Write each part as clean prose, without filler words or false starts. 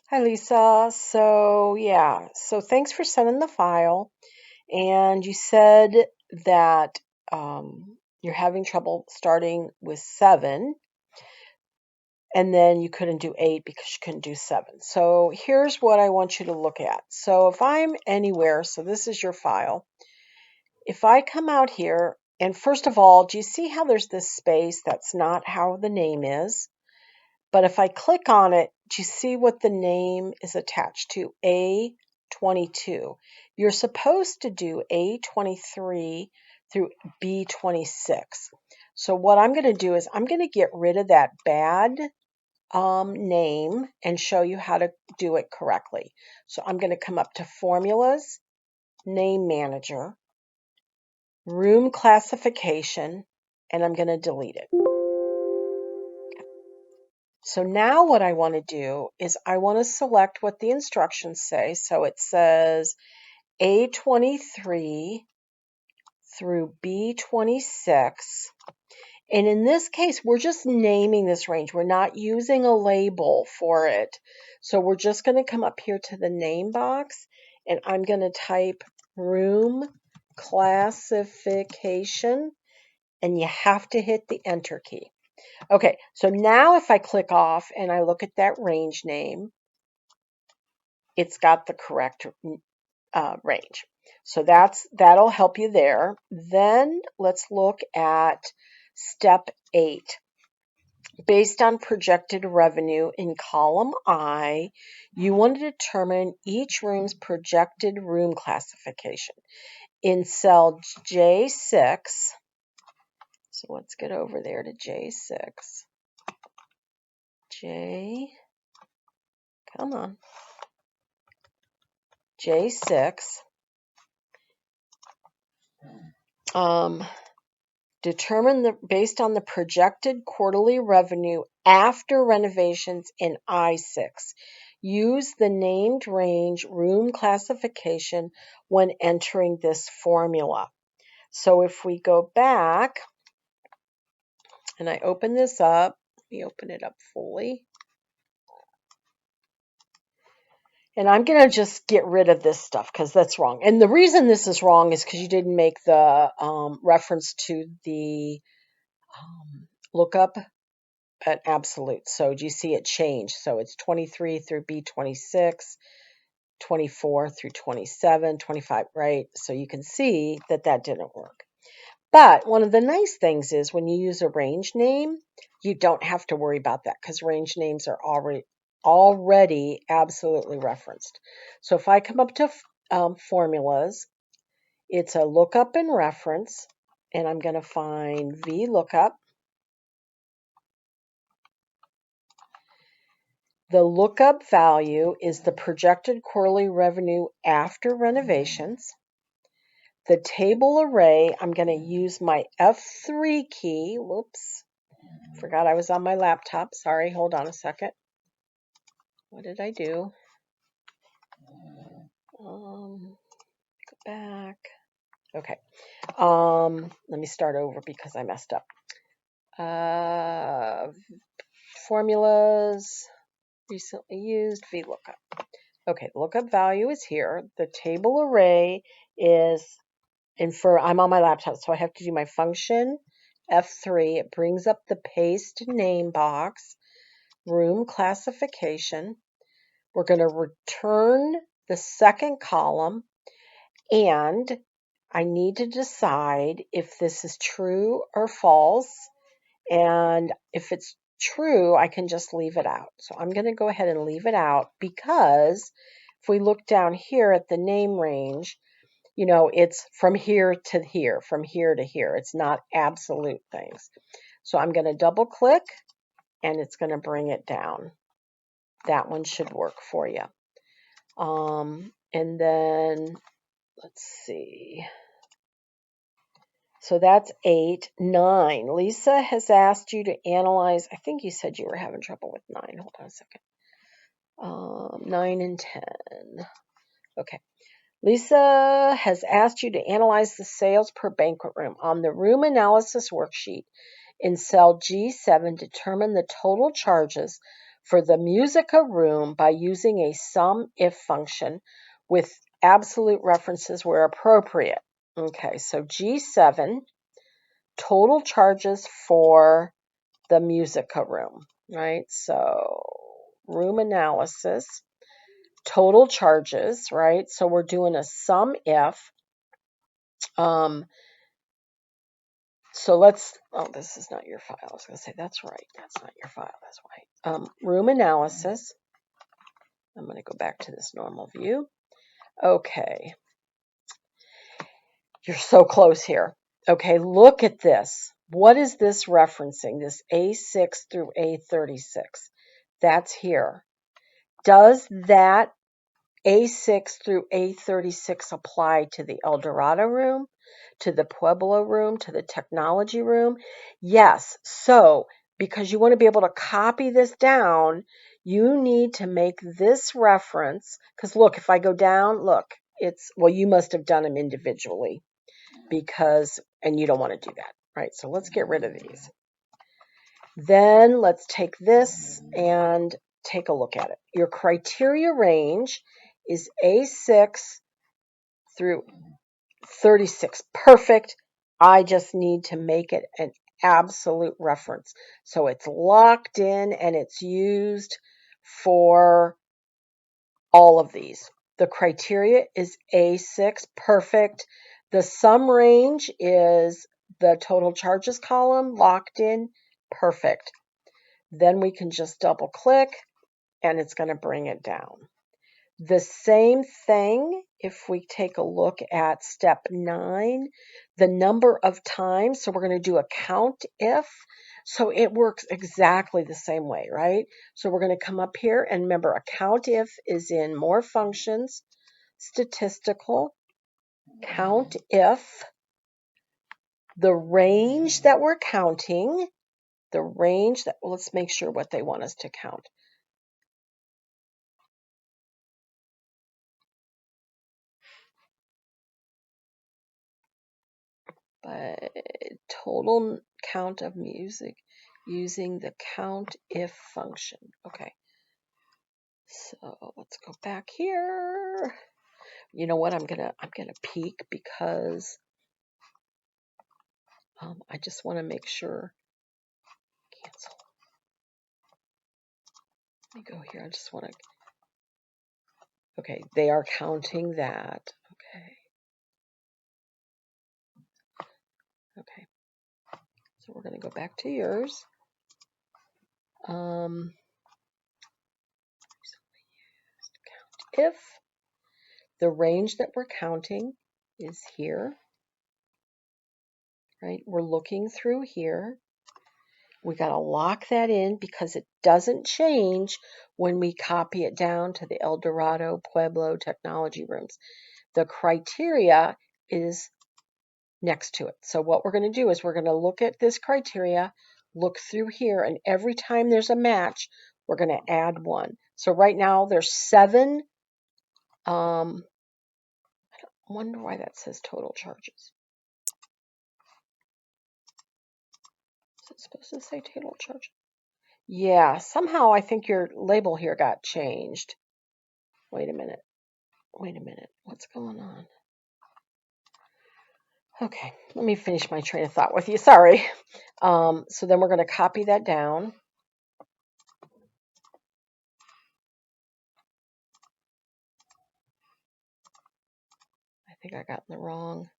Hi, Lisa. So thanks for sending the file. And you said that you're having trouble starting with 7, and then you couldn't do 8 because you couldn't do 7. So here's what I want you to look at. So if I'm anywhere, so this is your file. If I come out here, and first of all, do you see how there's this space? That's not how the name is. But if I click on it, do you see what the name is attached to? A22. You're supposed to do A23 through B26. So what I'm going to do is I'm going to get rid of that bad name and show you how to do it correctly. So I'm going to come up to Formulas, Name Manager, Room Classification, and I'm going to delete it. So now what I want to do is I want to select what the instructions say. So it says A23 through B26. And in this case, we're just naming this range. We're not using a label for it. So we're just going to come up here to the name box, and I'm going to type room classification, and you have to hit the enter key. Okay, so now if I click off and I look at that range name, it's got the correct range. So that'll help you there. Then let's look at step 8. Based on projected revenue in column I, you want to determine each room's projected room classification. In cell J6, so let's get over there to J6. Come on. J6. Determine based on the projected quarterly revenue after renovations in I6. Use the named range room classification when entering this formula. So if we go back and I open this up, let me open it up fully. And I'm going to just get rid of this stuff because that's wrong. And the reason this is wrong is because you didn't make the reference to the lookup at absolute. So do you see it change? So it's 23 through B26, 24 through 27, 25, right? So you can see that that didn't work. But one of the nice things is when you use a range name, you don't have to worry about that because range names are already absolutely referenced. So if I come up to formulas, it's a lookup and reference, and I'm going to find VLOOKUP. The lookup value is the projected quarterly revenue after renovations. The table array, I'm going to use my F3 key. Whoops, forgot I was on my laptop. Sorry, hold on a second. What did I do? Go back. Okay. Let me start over because I messed up. Formulas, recently used, VLOOKUP. Okay, the lookup value is here. The table array is, I'm on my laptop, so I have to do my function F3. It brings up the paste name box, room classification. We're going to return the second column, and I need to decide if this is true or false. And if it's true, I can just leave it out. So I'm going to go ahead and leave it out because if we look down here at the name range, it's from here to here, from here to here. It's not absolute things. So I'm going to double click and it's going to bring it down. That one should work for you. And then let's see. So that's 8. 9. Lisa has asked you to analyze. I think you said you were having trouble with 9. Hold on a second. 9 and 10. Okay. Lisa has asked you to analyze the sales per banquet room. On the room analysis worksheet in cell G7, determine the total charges for the Musica room by using a sum if function with absolute references where appropriate. Okay, so G7, total charges for the Musica room, right? So room analysis, total charges, right? So we're doing a sum if. So this is not your file. I was going to say, that's right. That's not your file. That's right. Room analysis. I'm going to go back to this normal view. Okay. You're so close here. Okay, look at this. What is this referencing? This A6 through A36. That's here. Does that A6 through A36 apply to the El Dorado room, to the Pueblo room, to the technology room? Yes. So, because you want to be able to copy this down, you need to make this reference. Because look, if I go down, look, well, you must have done them individually and you don't want to do that, right? So let's get rid of these. Then let's take this and take a look at it. Your criteria range is A6 through 36. Perfect. I just need to make it an absolute reference. So it's locked in and it's used for all of these. The criteria is A6. Perfect. The sum range is the total charges column, locked in. Perfect. Then we can just double click and it's going to bring it down. The same thing if we take a look at step 9, the number of times. So we're going to do a count if. So it works exactly the same way, right? So we're going to come up here and remember a count if is in more functions, statistical, count if, the range that we're counting, let's make sure what they want us to count. But total count of music using the count if function. Okay. So let's go back here. You know what? I'm gonna peek because I just want to make sure. Cancel. Let me go here. I just want to. Okay, they are counting that. Okay. Okay. So we're gonna go back to yours. If the range that we're counting is here, right? We're looking through here. We got to lock that in because it doesn't change when we copy it down to the El Dorado, Pueblo technology rooms. The criteria is next to it. So what we're going to do is we're going to look at this criteria, look through here, and every time there's a match, we're going to add one. So right now there's 7. I wonder why that says total charges. Is it supposed to say total charges? Yeah, somehow I think your label here got changed. Wait a minute. What's going on? Okay, let me finish my train of thought with you. Sorry. So then we're going to copy that down. I think I got in the wrong.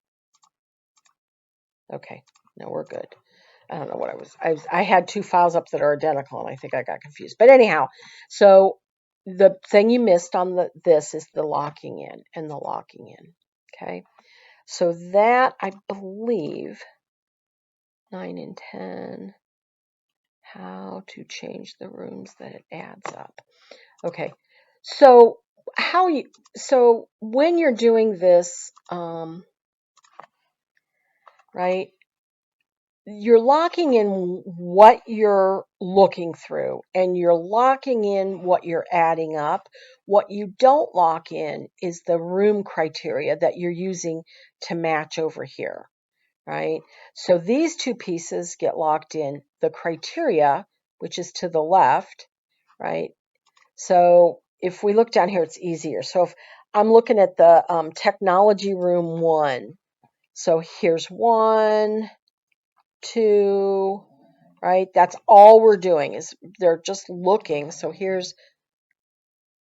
Okay, no, we're good. I don't know what I had 2 files up that are identical, and I think I got confused. But anyhow, so the thing you missed on this is the locking in and the locking in. Okay, so that I believe 9 and 10. How to change the rooms that it adds up. Okay, so when you're doing this, right? You're locking in what you're looking through and you're locking in what you're adding up. What you don't lock in is the room criteria that you're using to match over here, right? So these 2 pieces get locked in. The criteria, which is to the left, right? So if we look down here, it's easier. So if I'm looking at the technology room 1, so here's 1, 2, right? That's all we're doing is they're just looking. So here's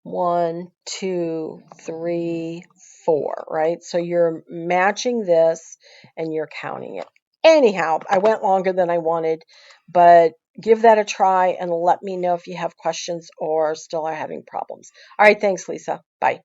1, 2, 3, 4, right? So you're matching this and you're counting it. Anyhow, I went longer than I wanted, but give that a try and let me know if you have questions or still are having problems. All right, thanks, Lisa. Bye.